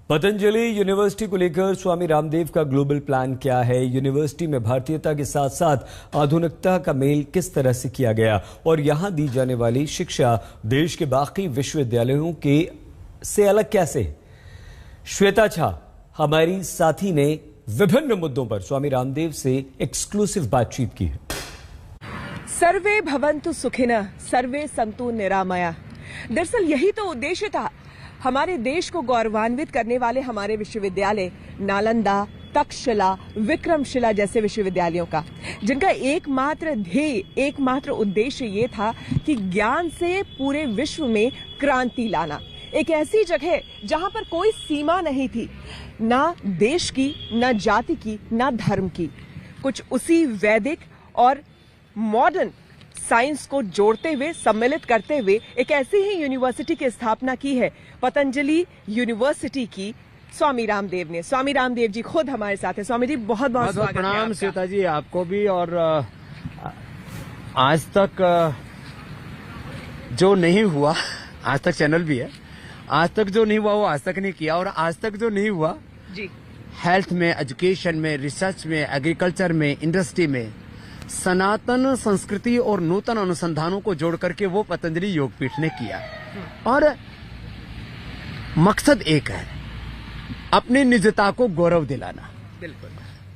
Patanjali university को लेकर स्वामी रामदेव का ग्लोबल प्लान क्या है? यूनिवर्सिटी में भारतीयता के साथ साथ आधुनिकता का मेल किस तरह से किया गया और यहां दी जाने वाली शिक्षा देश के बाकी विश्वविद्यालयों के से अलग कैसे? श्वेता झा हमारी साथी ने विभिन्न मुद्दों पर स्वामी रामदेव से एक्सक्लूसिव बातचीत की है। सर्वे भवन्तु सुखिनः, सर्वे सन्तु निरामया। दरअसल यही तो उद्देश्य था हमारे देश को गौरवान्वित करने वाले हमारे विश्वविद्यालय नालंदा, तक्षशिला, विक्रमशिला जैसे विश्वविद्यालयों का, जिनका एकमात्र ध्येय, एकमात्र उद्देश्य ये था कि ज्ञान से पूरे विश्व में क्रांति लाना। एक ऐसी जगह जहां पर कोई सीमा नहीं थी, ना देश की, ना जाति की, ना धर्म की। कुछ उसी वैदिक और मॉडर्न साइंस को जोड़ते हुए, सम्मिलित करते हुए एक ऐसी ही यूनिवर्सिटी की स्थापना की है पतंजलि यूनिवर्सिटी की स्वामी रामदेव ने। स्वामी रामदेव जी खुद हमारे साथ हैं। स्वामी जी बहुत बहुत स्वागत है। प्रणाम श्वेता जी, आपको भी। और आज तक जो नहीं हुआ, आज तक चैनल भी है, आज तक जो नहीं हुआ वो आज तक नहीं किया, और आज तक जो नहीं हुआ जी, हेल्थ में, एजुकेशन में, रिसर्च में, एग्रीकल्चर में, इंडस्ट्री में सनातन संस्कृति और नूतन अनुसंधानों को जोड़ करके वो पतंजलि योगपीठ ने किया। और मकसद एक है, अपनी निजता को गौरव दिलाना। बिल्कुल।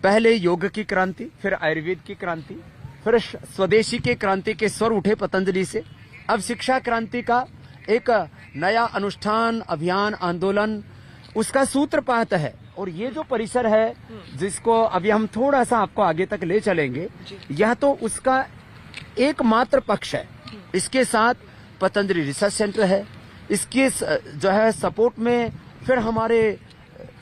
पहले योग की क्रांति, फिर आयुर्वेद की क्रांति, फिर स्वदेशी के क्रांति के स्वर उठे पतंजलि से। अब शिक्षा क्रांति का एक नया अनुष्ठान, अभियान, आंदोलन, उसका सूत्रपात है। और ये जो परिसर है जिसको अभी हम थोड़ा सा आपको आगे तक ले चलेंगे, यह तो उसका एकमात्र पक्ष है। इसके साथ पतंजलि रिसर्च सेंटर है, इसके जो है सपोर्ट में फिर हमारे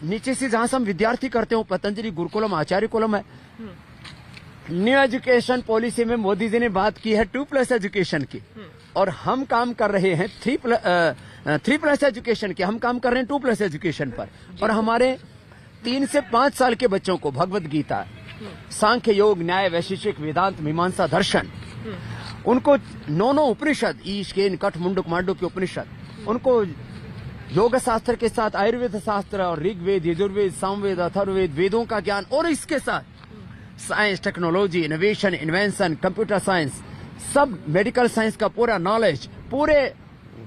नीचे से जहां से हम विद्यार्थी करते हो पतंजलि गुरुकुलम, आचार्य कुलम है। न्यू एजुकेशन पॉलिसी में मोदी जी ने बात की है 2+ एजुकेशन की, और हम काम कर रहे हैं 3+ एजुकेशन की। हम काम कर रहे हैं 2+ एजुकेशन पर। और हमारे 3 से 5 साल के बच्चों को भगवत गीता, सांख्य, योग, न्याय, वैशेषिक, वेदांत, मीमांसा, दर्शन, उनको 9 उपनिषद, ईश, केन, कठ, मुंडक, मांडुक्य उपनिषद, उनको योग शास्त्र के साथ आयुर्वेद शास्त्र और ऋग्वेद, यजुर्वेद, सामवेद, अथर्ववेद, वेदों का ज्ञान, और इसके साथ science, technology, innovation, invention, computer science, सब मेडिकल साइंस का पूरा नॉलेज, पूरे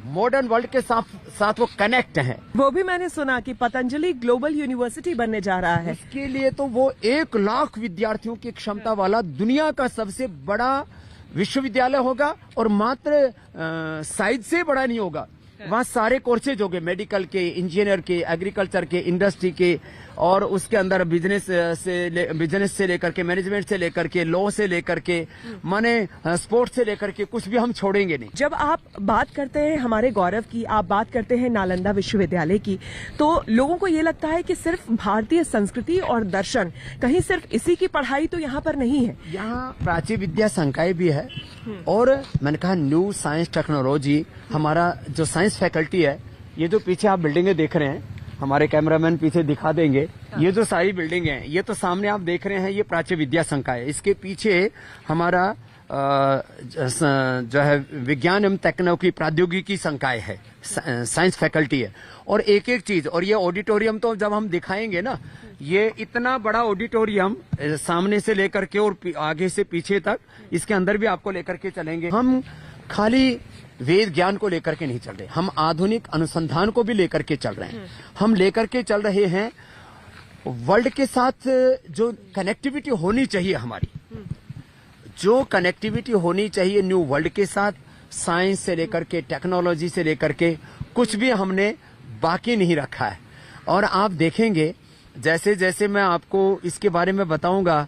मॉडर्न वर्ल्ड के साथ वो कनेक्ट है। वो भी मैंने सुना कि पतंजलि ग्लोबल यूनिवर्सिटी बनने जा रहा है। इसके लिए तो वो 1 लाख विद्यार्थियों की क्षमता वाला दुनिया का सबसे बड़ा विश्वविद्यालय होगा, और मात्र साइज से बड़ा नहीं होगा। वहाँ सारे कोर्सेज होंगे, मेडिकल के, इंजीनियर के, एग्रीकल्चर के, इंडस्ट्री के, और उसके अंदर बिजनेस से लेकर के, मैनेजमेंट से लेकर के, लॉ से लेकर के, माने स्पोर्ट्स से लेकर के, कुछ भी हम छोड़ेंगे नहीं। जब आप बात करते हैं हमारे गौरव की, आप बात करते हैं नालंदा विश्वविद्यालय की, तो लोगों को ये लगता है कि सिर्फ भारतीय संस्कृति और दर्शन, कहीं सिर्फ इसी की पढ़ाई तो यहाँ पर नहीं है। यहाँ प्राची विद्या संकाय भी है, और मैंने कहा न्यू साइंस टेक्नोलॉजी, हमारा जो साइंस फैकल्टी है, ये जो पीछे आप बिल्डिंगें देख रहे हैं, हमारे कैमरामैन पीछे दिखा देंगे, ये जो सारी बिल्डिंग है, ये तो सामने आप देख रहे हैं, ये प्राच्य विद्या संकाय है। इसके पीछे हमारा जो है विज्ञान एवं तकनीकी प्रौद्योगिकी संकाय है, साइंस फैकल्टी है। और एक एक चीज, और ये ऑडिटोरियम तो जब हम दिखाएंगे ना, ये इतना बड़ा ऑडिटोरियम सामने से लेकर के और आगे से पीछे तक, इसके अंदर भी आपको लेकर के चलेंगे। हम खाली वेद ज्ञान को लेकर के नहीं चल रहे, हम आधुनिक अनुसंधान को भी लेकर के चल रहे हैं। हम लेकर के चल रहे हैं वर्ल्ड के साथ जो कनेक्टिविटी होनी चाहिए, हमारी जो कनेक्टिविटी होनी चाहिए न्यू वर्ल्ड के साथ, साइंस से लेकर के, टेक्नोलॉजी से लेकर के, कुछ भी हमने बाकी नहीं रखा है। और आप देखेंगे जैसे जैसे मैं आपको इसके बारे में बताऊंगा,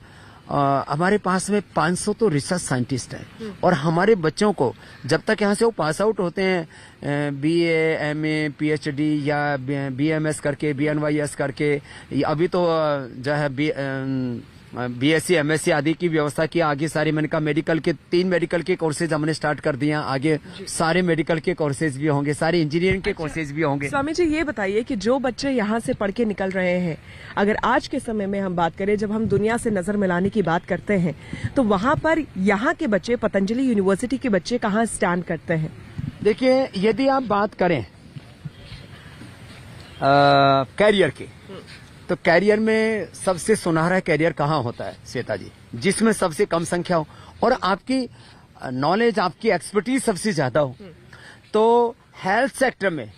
हमारे पास में 500 तो रिसर्च साइंटिस्ट हैं, और हमारे बच्चों को जब तक यहाँ से वो पास आउट होते हैं, BA, MA, PhD या BMS करके, BNYS करके, अभी तो जो है BSc, MSc आदि की व्यवस्था की। आगे सारी, मैंने कहा मेडिकल के 3 मेडिकल के कोर्सेज हमने स्टार्ट कर दिया, आगे सारे मेडिकल के कोर्सेज भी होंगे, सारे इंजीनियरिंग के कोर्सेज भी होंगे। स्वामी जी ये बताइए कि जो बच्चे यहाँ से पढ़ के निकल रहे हैं, अगर आज के समय में हम बात करें, जब हम दुनिया से नजर मिलाने की बात करते हैं, तो वहाँ पर यहाँ के बच्चे, पतंजलि यूनिवर्सिटी के बच्चे कहाँ स्टैंड करते हैं? देखिए, यदि आप बात करें कैरियर के, तो कैरियर में सबसे सुनहरा कैरियर कहाँ होता है श्वेता जी? जिसमें सबसे कम संख्या हो और आपकी नॉलेज, आपकी एक्सपर्टीज सबसे ज्यादा हो। तो हेल्थ सेक्टर में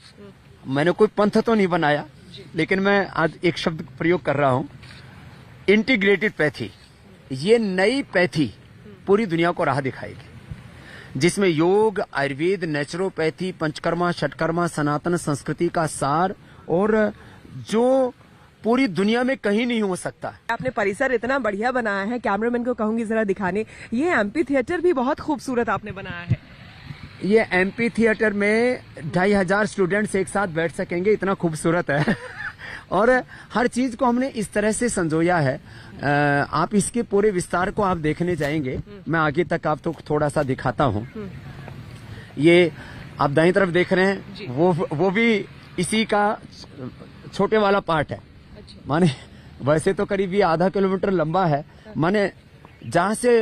मैंने कोई पंथ तो नहीं बनाया, लेकिन मैं आज एक शब्द प्रयोग कर रहा हूं, इंटीग्रेटेड पैथी। ये नई पैथी पूरी दुनिया को राह दिखाएगी, जिसमें योग, आयुर्वेद, नेचुरोपैथी, पंचकर्मा, षटकर्मा, सनातन संस्कृति का सार, और जो पूरी दुनिया में कहीं नहीं हो सकता। आपने परिसर इतना बढ़िया बनाया है, कैमरामैन को कहूंगी जरा दिखाने। ये एम्पी थिएटर भी बहुत खूबसूरत आपने बनाया है। ये एम्पी थिएटर में 2500 स्टूडेंट्स एक साथ बैठ सकेंगे, इतना खूबसूरत है। और हर चीज को हमने इस तरह से संजोया है। आप इसके पूरे विस्तार को आप देखने जाएंगे, मैं आगे तक आपको थोड़ा सा दिखाता हूँ। ये आप दाईं तरफ देख रहे हैं, वो भी इसी का छोटे वाला पार्ट है। माने वैसे तो करीब ये आधा किलोमीटर लंबा है। माने जहाँ से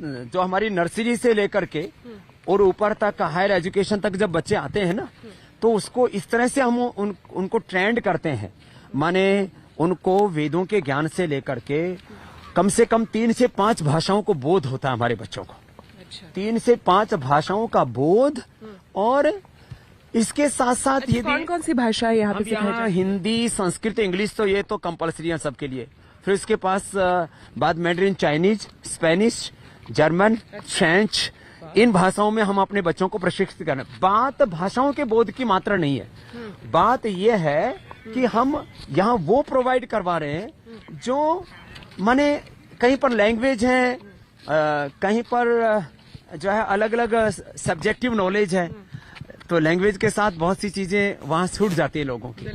जो हमारी नर्सरी से लेकर के और ऊपर तक हायर एजुकेशन तक जब बच्चे आते हैं ना, तो उसको इस तरह से हम उनको ट्रेंड करते हैं। माने उनको वेदों के ज्ञान से लेकर के कम से कम 3 से 5 भाषाओं को बोध होता है हमारे बच्चों को। 3 से 5 भाषाओं का बोध, और इसके साथ साथ ये कौन कौन सी भाषा है यहाँ पे सिखाई जाती है? हिंदी, संस्कृत, इंग्लिश, तो ये तो कंपलसरी है सबके लिए। फिर इसके पास बाद Mandarin, Chinese, Spanish, German, French, इन भाषाओं में हम अपने बच्चों को प्रशिक्षित कर रहे हैं। बात भाषाओं के बोध की मात्रा नहीं है, बात यह है कि हम यहाँ वो प्रोवाइड करवा रहे हैं जो माने कहीं पर लैंग्वेज है, कहीं पर जो है अलग अलग सब्जेक्टिव नॉलेज है, तो लैंग्वेज के साथ बहुत सी चीजें वहाँ छूट जाती है लोगों की।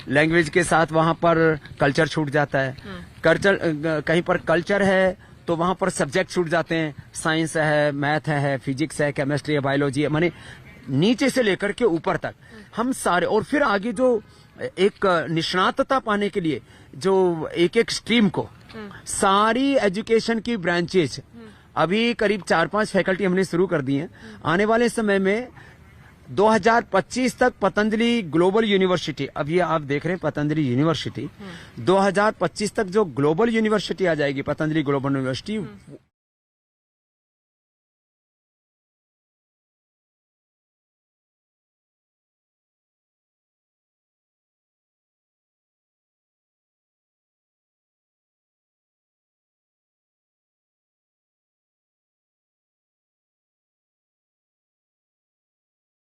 लैंग्वेज के साथ वहाँ पर कल्चर छूट जाता है। कल्चर कहीं पर कल्चर है तो वहाँ पर सब्जेक्ट छूट जाते हैं, साइंस है, मैथ है, फिजिक्स है, केमिस्ट्री है, बायोलॉजी है, माने नीचे से लेकर के ऊपर तक हम सारे। और फिर आगे जो एक निष्णातता पाने के लिए जो एक स्ट्रीम को सारी एजुकेशन की ब्रांचेज, अभी करीब 4-5 फैकल्टी हमने शुरू कर दी हैं। आने वाले समय में 2025 तक पतंजलि ग्लोबल यूनिवर्सिटी, अब ये आप देख रहे हैं पतंजलि यूनिवर्सिटी, 2025 तक जो ग्लोबल यूनिवर्सिटी आ जाएगी, पतंजलि ग्लोबल यूनिवर्सिटी,